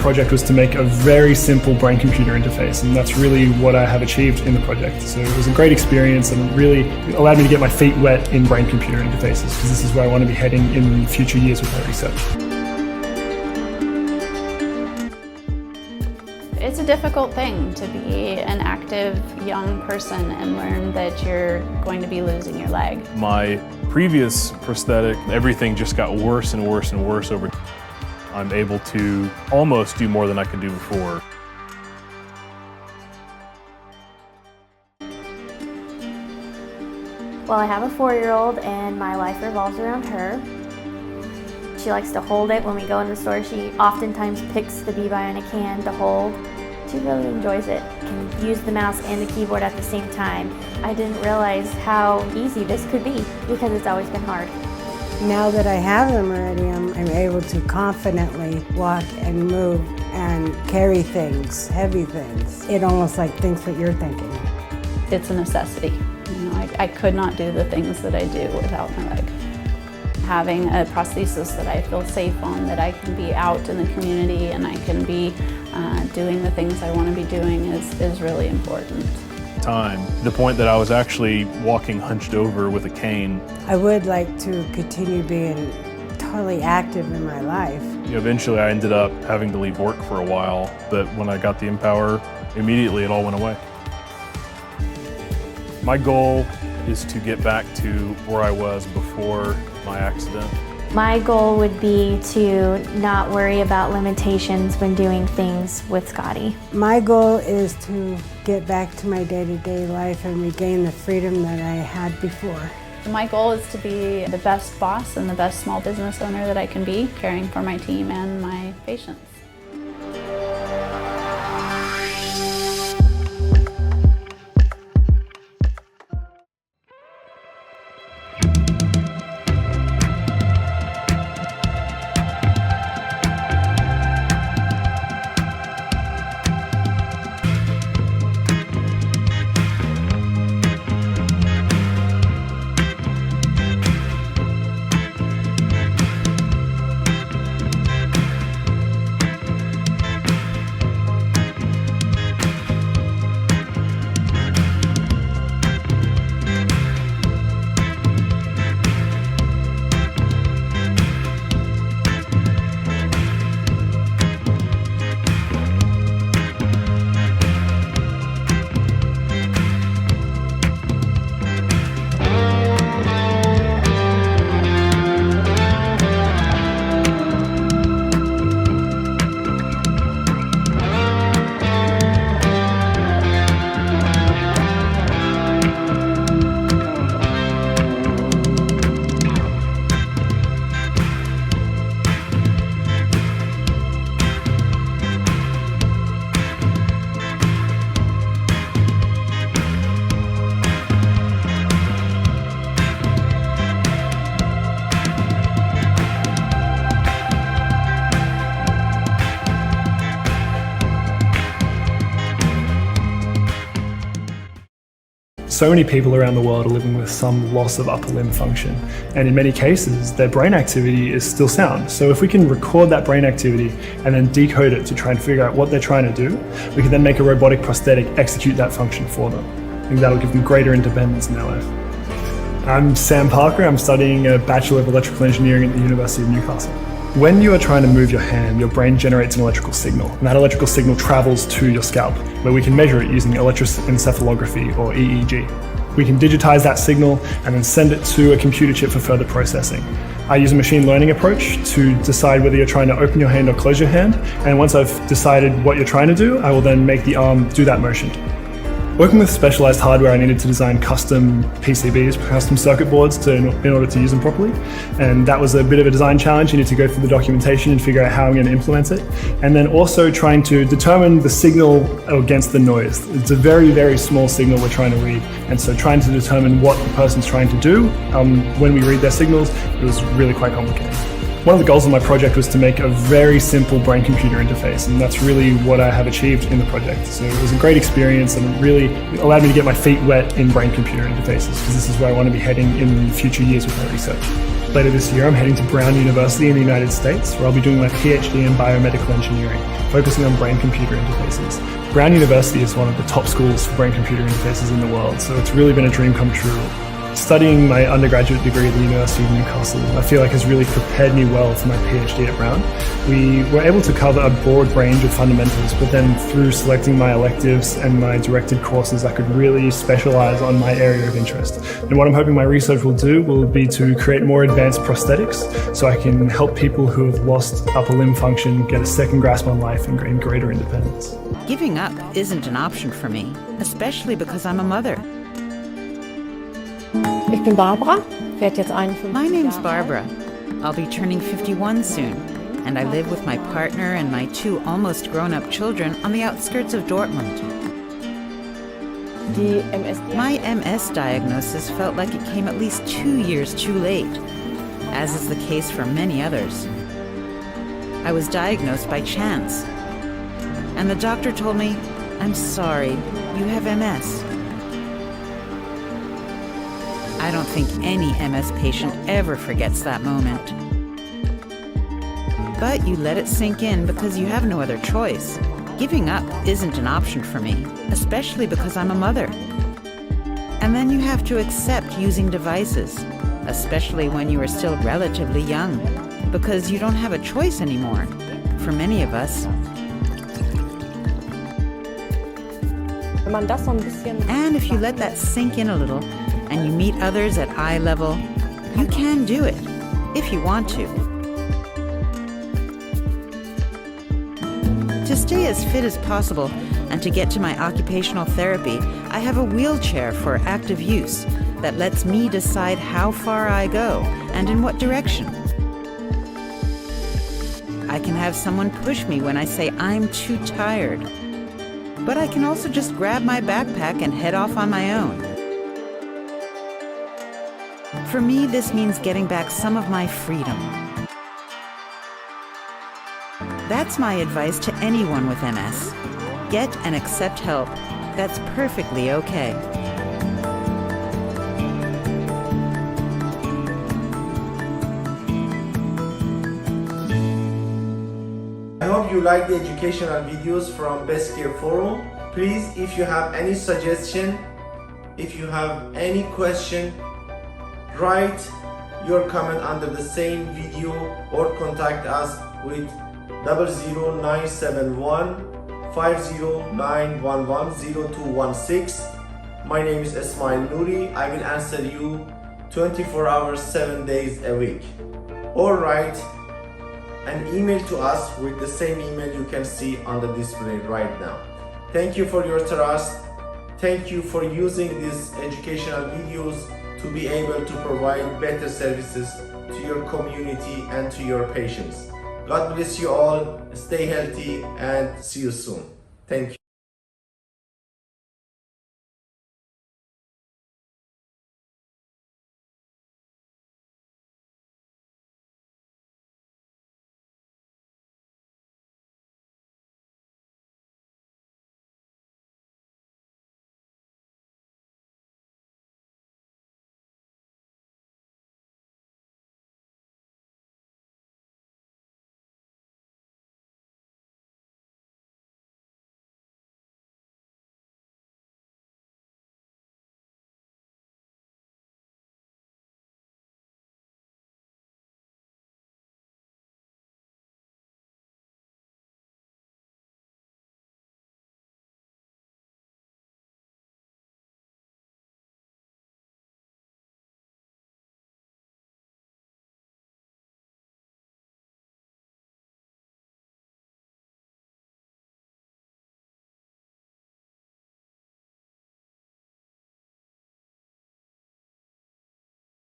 project was to make a very simple brain-computer interface, and that's really what I have achieved in the project. So it was a great experience and really allowed me to get my feet wet in brain-computer interfaces, because this is where I want to be heading in future years with my research. It's a difficult thing to be an active young person and learn that you're going to be losing your leg. My previous prosthetic, everything just got worse and worse and worse over time. I'm able to almost do more than I could do before. Well, I have a 4-year-old and my life revolves around her. She likes to hold it when we go in the store. She oftentimes picks the B-Bionic hand to hold. She really enjoys it. Can use the mouse and the keyboard at the same time. I didn't realize how easy this could be because it's always been hard. Now that I have them already, I'm able to confidently walk and move and carry things, heavy things. It almost like thinks what you're thinking. It's a necessity. You know, I could not do the things that I do without my leg. Having a prosthesis that I feel safe on, that I can be out in the community and I can be doing the things I want to be doing is really important. The point that I was actually walking hunched over with a cane. I would like to continue being totally active in my life. Eventually I ended up having to leave work for a while, but when I got the Empower, immediately it all went away. My goal is to get back to where I was before my accident. My goal would be to not worry about limitations when doing things with Scotty. My goal is to get back to my day-to-day life and regain the freedom that I had before. My goal is to be the best boss and the best small business owner that I can be, caring for my team and my patients. So many people around the world are living with some loss of upper limb function, and in many cases their brain activity is still sound. So if we can record that brain activity and then decode it to try and figure out what they're trying to do, we can then make a robotic prosthetic execute that function for them. I think that'll give them greater independence in their life. I'm Sam Parker. I'm studying a Bachelor of Electrical Engineering at the University of Newcastle. When you are trying to move your hand, your brain generates an electrical signal, and that electrical signal travels to your scalp, where we can measure it using electroencephalography, or EEG. We can digitize that signal and then send it to a computer chip for further processing. I use a machine learning approach to decide whether you're trying to open your hand or close your hand, and once I've decided what you're trying to do, I will then make the arm do that motion. Working with specialized hardware, I needed to design custom PCBs, custom circuit boards in order to use them properly. And that was a bit of a design challenge. You need to go through the documentation and figure out how I'm going to implement it. And then also trying to determine the signal against the noise. It's a very, very small signal we're trying to read. And so trying to determine what the person's trying to do when we read their signals, it was really quite complicated. One of the goals of my project was to make a very simple brain-computer interface, and that's really what I have achieved in the project. So it was a great experience, and it really allowed me to get my feet wet in brain-computer interfaces, because this is where I want to be heading in future years with my research. Later this year, I'm heading to Brown University in the United States, where I'll be doing my PhD in biomedical engineering, focusing on brain-computer interfaces. Brown University is one of the top schools for brain-computer interfaces in the world, so it's really been a dream come true. Studying my undergraduate degree at the University of Newcastle, I feel like has really prepared me well for my PhD at Brown. We were able to cover a broad range of fundamentals, but then through selecting my electives and my directed courses, I could really specialize on my area of interest. And what I'm hoping my research will do will be to create more advanced prosthetics, so I can help people who have lost upper limb function get a second grasp on life and gain greater independence. Giving up isn't an option for me, especially because I'm a mother. Ich bin Barbara, werde jetzt 51 My name's Jahre alt. Barbara. I'll be turning 51 soon, and I live with my partner and my 2 almost grown-up children on the outskirts of Dortmund. Die MS My MS diagnosis felt like it came at least 2 years too late, as is the case for many others. I was diagnosed by chance, and the doctor told me, "I'm sorry, you have MS." I don't think any MS patient ever forgets that moment. But you let it sink in because you have no other choice. Giving up isn't an option for me, especially because I'm a mother. And then you have to accept using devices, especially when you are still relatively young, because you don't have a choice anymore, for many of us. Wenn man das so ein bisschen And if you let that sink in a little, and you meet others at eye level, you can do it, if you want to. To stay as fit as possible and to get to my occupational therapy, I have a wheelchair for active use that lets me decide how far I go and in what direction. I can have someone push me when I say I'm too tired. But I can also just grab my backpack and head off on my own. For me, this means getting back some of my freedom. That's my advice to anyone with MS. Get and accept help. That's perfectly okay. I hope you like the educational videos from bestcare forum. Please, if you have any suggestion, if you have any question, write your comment under the same video or contact us with 00971 50911 0216. My name is Ismail Nouri. I will answer you 24 hours, 7 days a week. Or write an email to us with the same email you can see on the display right now. Thank you for your trust. Thank you for using these educational videos to be able to provide better services to your community and to your patients. God bless you all, stay healthy, and see you soon. Thank you.